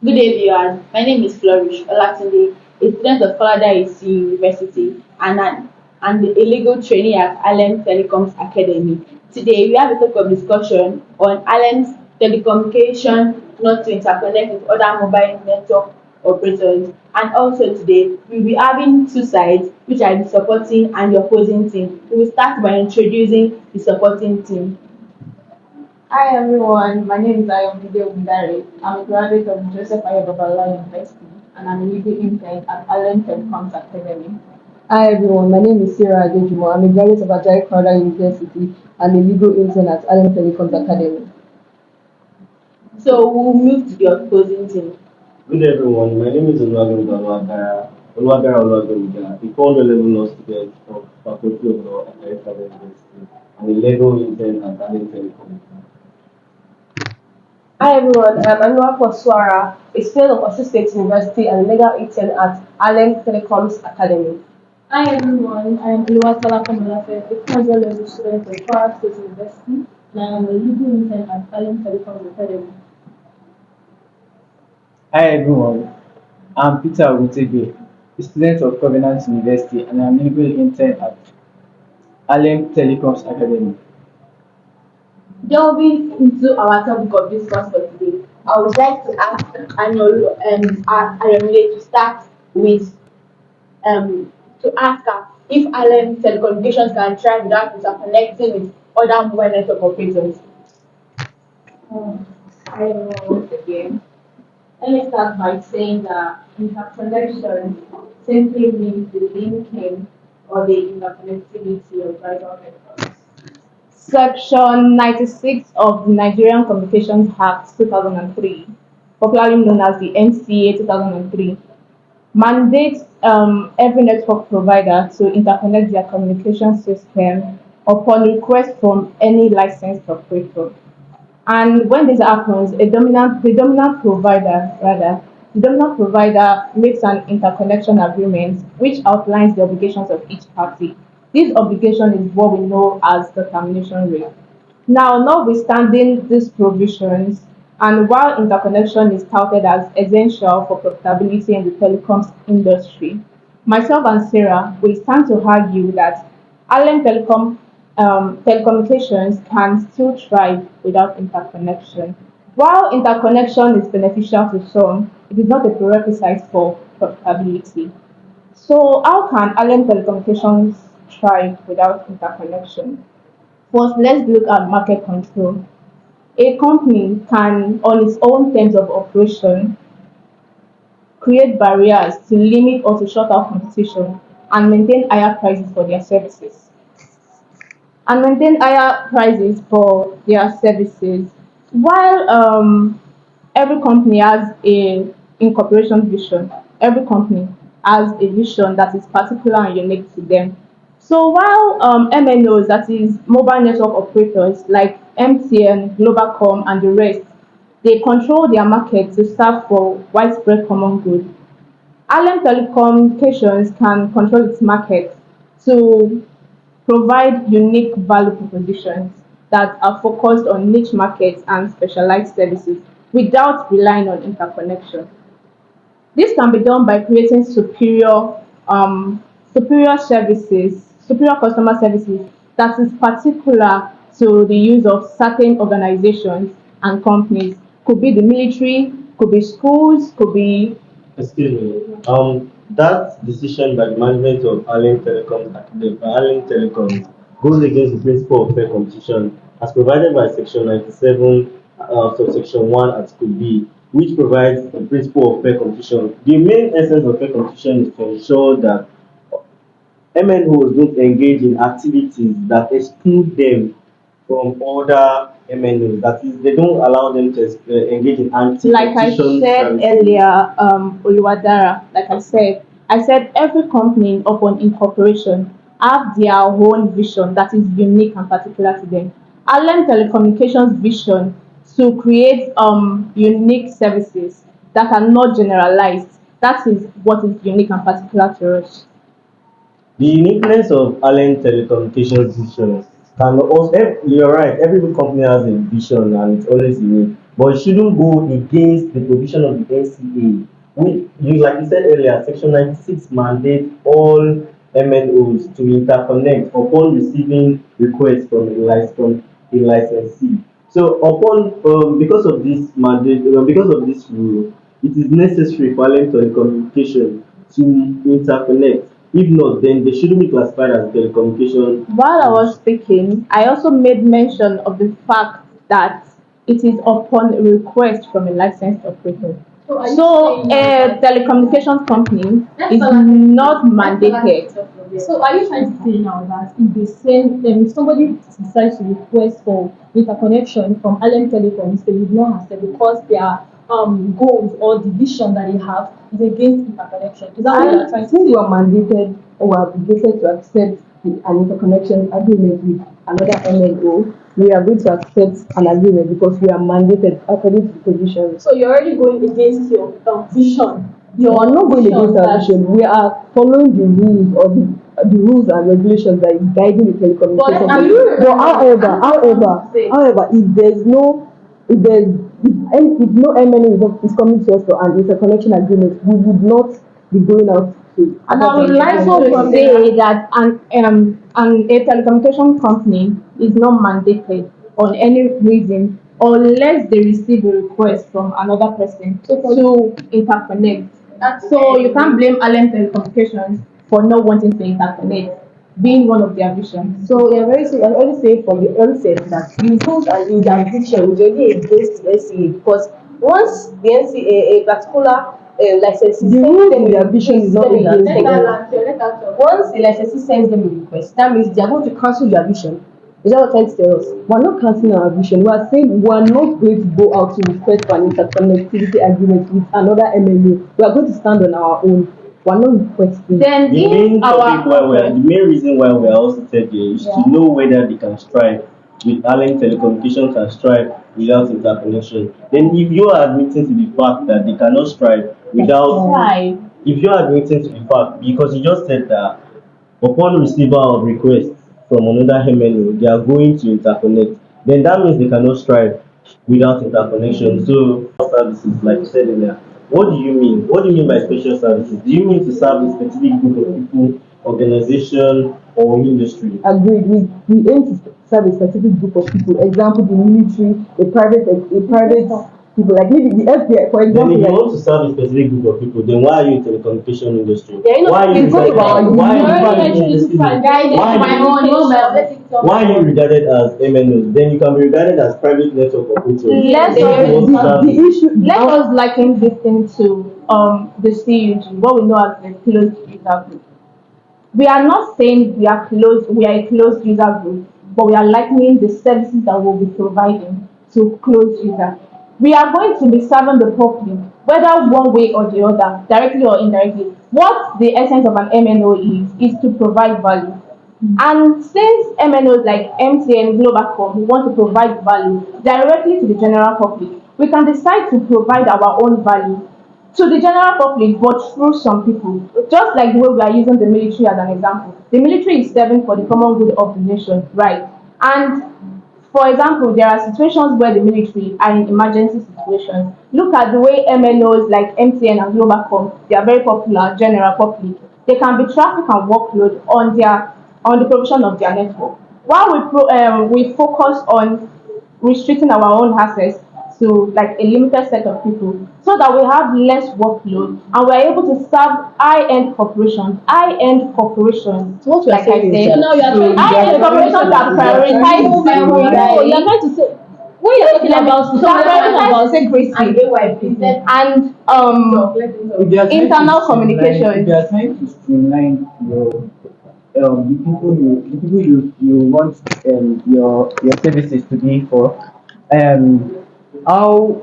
Good day, viewers. My name is Flourish Olatunde, a student of Colada University and a legal trainee at HARLEM Telecoms Academy. Today, we have a topic of discussion on HARLEM's telecommunication not to interconnect with other mobile network operators. And also today, we'll be having two sides, which are the supporting and the opposing team. We will start by introducing the supporting team. Hi everyone, my name is Ayomide Ogundare. I'm a graduate of Joseph Ayo Babalola University and I'm a legal intern at Allen Telecoms Academy. Hi everyone, my name is Sarah Adejumo. I'm a graduate of Ajayi Crowther University and a legal intern at HARLEM Telecoms Academy. So we'll move to the opposing team. Good everyone, my name is Oluwagara Oluwagomiga, a 400 level law student of Faculty of Law at Telecoms University and a legal intern at Allen Telecom. Hi everyone, I'm Anua Swara, a student of Osun State University and a legal intern at HARLEM Telecoms Academy. Hi everyone, I am Oluwatola Komolafe, a casual level student of Kwara State University and I am a legal intern at Allen Telecoms Academy. Hi everyone, I'm Peter Ogutege, a student of Covenant University and I'm legal intern at HARLEM Telecoms Academy. Delving into our topic of discourse for today, I would like to ask Ayomide to start with to ask her if Allen telecommunications can thrive without interconnecting with other mobile network operators. Hi everyone, once again. Let me start by saying that interconnection simply means the linking or the interconnectivity of vital networks. Section 96 of the Nigerian Communications Act 2003, popularly known as the NCA 2003, mandates every network provider to interconnect their communication system upon request from any licensed operator. And when this happens, the dominant provider makes an interconnection agreement which outlines the obligations of each party. This obligation is what we know as the termination rate. Now, notwithstanding these provisions, and while interconnection is touted as essential for profitability in the telecoms industry, myself and Sarah will stand to argue that Allen telecommunications can still thrive without interconnection. While interconnection is beneficial to some, it is not a prerequisite for profitability. So, how can Allen telecommunications thrive without interconnection? First, let's look at market control. A company can, on its own terms of operation, create barriers to limit or to shut out competition and maintain higher prices for their services. While every company has a incorporation vision, every company has a vision that is particular and unique to them. So while MNOs, that is mobile network operators like MTN, Globalcom, and the rest, they control their market to serve for widespread common good. Allen Telecommunications can control its market to provide unique value propositions that are focused on niche markets and specialized services without relying on interconnection. This can be done by creating superior customer services that is particular to the use of certain organizations and companies. Could be the military, could be schools, could be. Excuse me. That decision by the management of Allen Telecoms goes against the principle of fair competition as provided by Section 97, subsection 1, Article B, which provides the principle of fair competition. The main essence of fair competition is to ensure that MNOs don't engage in activities that exclude them from other MNOs. That is, they don't allow them to engage in Like I anti-competition said services. earlier, Oluwadara, I said every company upon incorporation have their own vision that is unique and particular to them. Allen Telecommunications vision to create unique services that are not generalized. That is what is unique and particular to us. The uniqueness of Allen Telecommunications vision can also, you're right, every good company has a vision and it's always unique. but it shouldn't go against the provision of the NCA. Like you said earlier, Section 96 mandates all MNOs to interconnect upon receiving requests from a licensee. So because of this mandate, because of this rule, it is necessary for Allen Telecommunication to interconnect. If not, then they shouldn't be classified as telecommunication While I was industry. speaking, I also made mention of the fact that it is upon request from a licensed operator. So are you So saying a that telecommunications company that's is all I not that's all I mandated. So are you trying to say now that if they send if somebody decides to request for interconnection from Allen Telecoms, they would not accept because their goals or the vision that they have is against interconnection? Is that what you're trying to Since say? you are mandated or obligated to accept an interconnection agreement with another MNO, we are going to accept an agreement because we are mandated according to the provisions. So you're already going against your vision. We are not going against our that- vision. We are following the rules or the rules and regulations that is guiding the telecommunication. But you- But however, if no MNO is coming to us for an interconnection agreement, we would not be going out to. And I would like to say that a telecommunication company is not mandated on any reason unless they receive a request from another person to interconnect. So you can't blame Allen Telecommunications for not wanting to interconnect, being one of their visions. So I'm already saying from the onset that the rules and in their vision is already against the NCA because once the NCA a particular licensee the rules in their vision is not against them. Once the licensee sends them a request, that means they are going to cancel their vision. Is that what trying to tell us? We're not canceling our vision. We are saying we are not going to go out to request for an interconnectivity agreement with another MNU. We are going to stand on our own. We are not requesting. Then The if the main reason why we are also said here is to know whether they can strive with Allen Telecommunication can strive without interconnection. Then if you are admitting to the fact that they cannot strive without Right. if you are admitting to the fact because you just said that upon receival of requests from another MNO, they are going to interconnect. Then that means they cannot strive without interconnection. So services, like you said earlier, what do you mean? What do you mean by special services? Do you mean to serve a specific group of people, organization, or industry? Agreed. We aim to serve a specific group of people. Example, the military, a private people like maybe the FBI, for Then example. if you Like, want to serve a specific group of people, then why are you in telecommunication industry? Yeah, you know, Why are you it's good about regarded, why are you you already why are you regarded as MNOs? Then you can be regarded as private network operators. Let's If you want to serve the issue. let us liken this thing to the CUG, what we know as the closed user group. We are not saying we are a closed user group, but we are likening the services that we'll be providing to closed user. We are going to be serving the public, whether one way or the other, directly or indirectly. What the essence of an MNO is to provide value. And since MNOs like MTN, Globacom want to provide value directly to the general public, we can decide to provide our own value to the general public, but through some people. Just like the way we are using the military as an example. The military is serving for the common good of the nation, right? And for example, there are situations where the military are in emergency situations. Look at the way MNOs like MTN and Globacom, they are very popular, general public. They can be traffic and workload on the provision of their network. While we focus on restricting our own access to like a limited set of people so that we have less workload and we're able to serve high-end corporations. So what you are Like I saying is said, that Now you are trying to high-end corporations that prioritize No, you are trying to say when you're talking about secrecy and AYP, and If they are trying to internal streamline- communication. If they are trying to streamline your the people you want your services to be for, how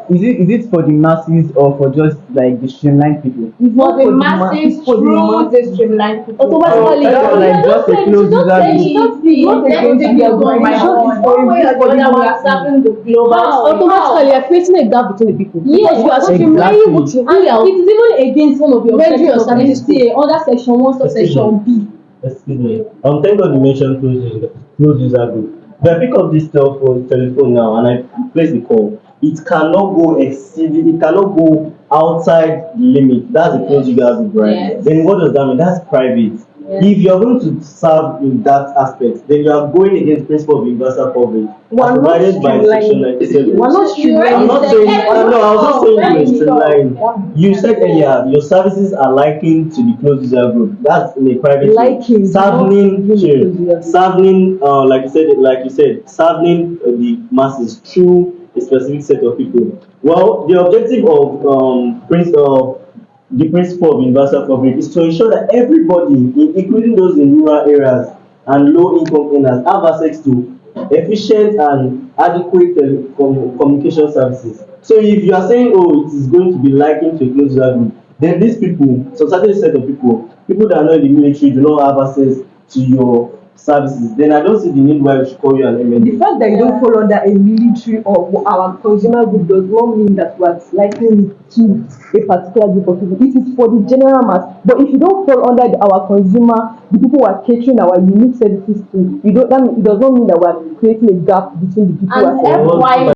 is it for the masses or for just like the streamlined people? For the masses through the streamlined people. automatically That's like just a closed user automatically you're creating a gap between the people. Yes, you are Exactly. streamlining what you and it is even against one of your services under section 1 subsection B. Excuse me. Thank God you mentioned closed user group. If I pick up this telephone now and I place the call, it cannot go exceeding, it cannot go outside the limit. That's the close you guys with, right? Yes. Then what does that mean? That's private. Yes. If you're going to serve in that aspect, then you are going against the principle of universal coverage We're as not provided by section streamlining. 97. We're not I'm not streamlining. saying, no, I was just saying you were streamlining. You said earlier your services are likened to the closed user group. That's in a private way. Liking, Serving, not sure, really closed user group. serving, like you said, serving the masses through a specific set of people. Well, the objective of the principle of universal coverage is to ensure that everybody, including those in rural areas and low income earners, have access to efficient and adequate communication services. So if you are saying, oh, it is going to be likened to a closed user group, then these people, so certain set of people that are not in the military do not have access to your services, then I don't see the need why we should call you an The MND. fact that you don't fall under a military or our consumer group does not mean that we are liking it to a particular group of people. It is for the general mass. But if you don't fall under our consumer, the people who are catering our unique services to, you don't. It does not mean that we are creating a gap between the people who And are. why?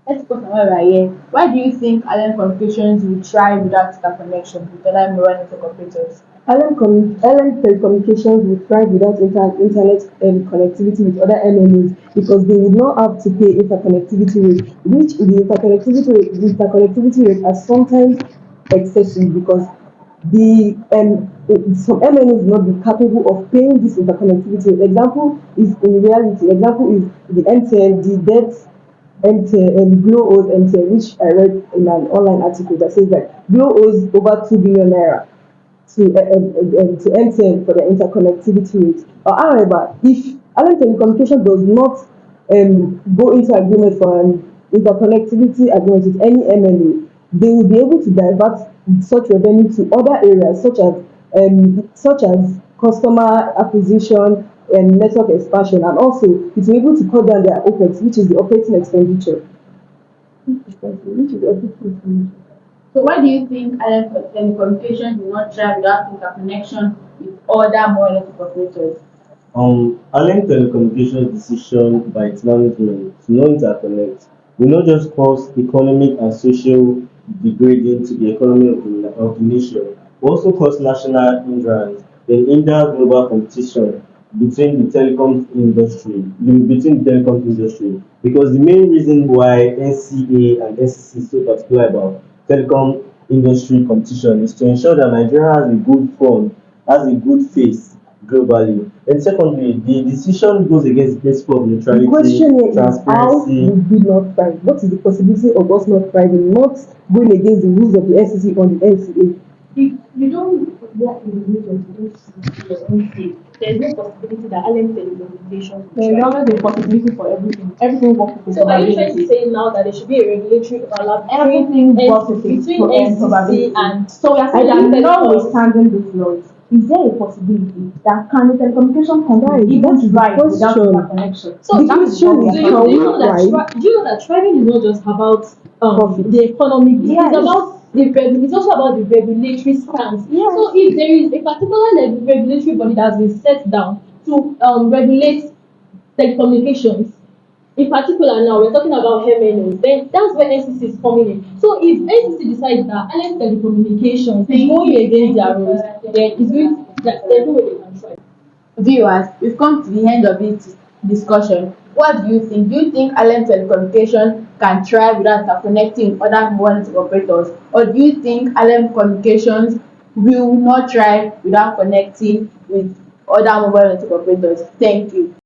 Let's go somewhere right here. Why do you think island communications will thrive without interconnection with other mobile network operators? Island telecommunications would thrive without internet connectivity with other MNOs because they would not have to pay interconnectivity rate, which the interconnectivity rate are sometimes excessive because the some MNOs will not be capable of paying this interconnectivity rate. Example is in reality, example is the MTN, the debt MTN and Glo owes MTN, which I read in an online article that says that Glo owes over 2 billion naira to MTN for the interconnectivity rate. However, if Allen Telecommunication does not go into agreement for an interconnectivity agreement with any MNO, they will be able to divert such revenue to other areas such as customer acquisition and network expansion, and also it will be able to cut down their OPEX, which is the operating expenditure. Which is the operating expenditure. So why do you think island telecommunications will not thrive without interconnection with other mobile network operators? Allen Telecommunications decision by its management to not interconnect will not just cause economic and social degrading to the economy of the nation, but also cause national hindrance, then hinder global competition between the telecoms industry. Because the main reason why NCA and SCC is so particular about telecom industry competition is to ensure that Nigeria has a good fund, has a good face globally. And secondly, the decision goes against the principle of The question neutrality, here is how transparency. would we not thrive? What is the possibility of us not thriving, not going against the rules of the SEC on the NCA? If you don't work in the region to do your own thing, there's no possibility that island telecommunications will There's thrive. always a possibility for everything. Everything works with So are you trying to probability. say now that there should be a regulatory overlap Everything works between with NCC probability. and So we are saying that Island Telecoms? notwithstanding these laws, is there a possibility that can the telecommunication company Right, even that's the thrive without question. interconnection? So The that is question what we is, are can saying. we Do you know that thrive? do you know that thriving is not just about Profit. the economic, Yes. it's about it's also about the regulatory stance. Yes. So if there is a particular regulatory body that has been set down to regulate telecommunications, in particular now we're talking about MNOs, then that's where NCC is coming in. So if NCC decides that Alliance Telecommunications is going against their rules, then it's going there's no way they can try. Viewers, we've come to the end of this discussion. What do you think? Do you think island telecommunication can thrive without connecting with other mobile network operators? Or do you think island communications will not thrive without connecting with other mobile network operators? Thank you.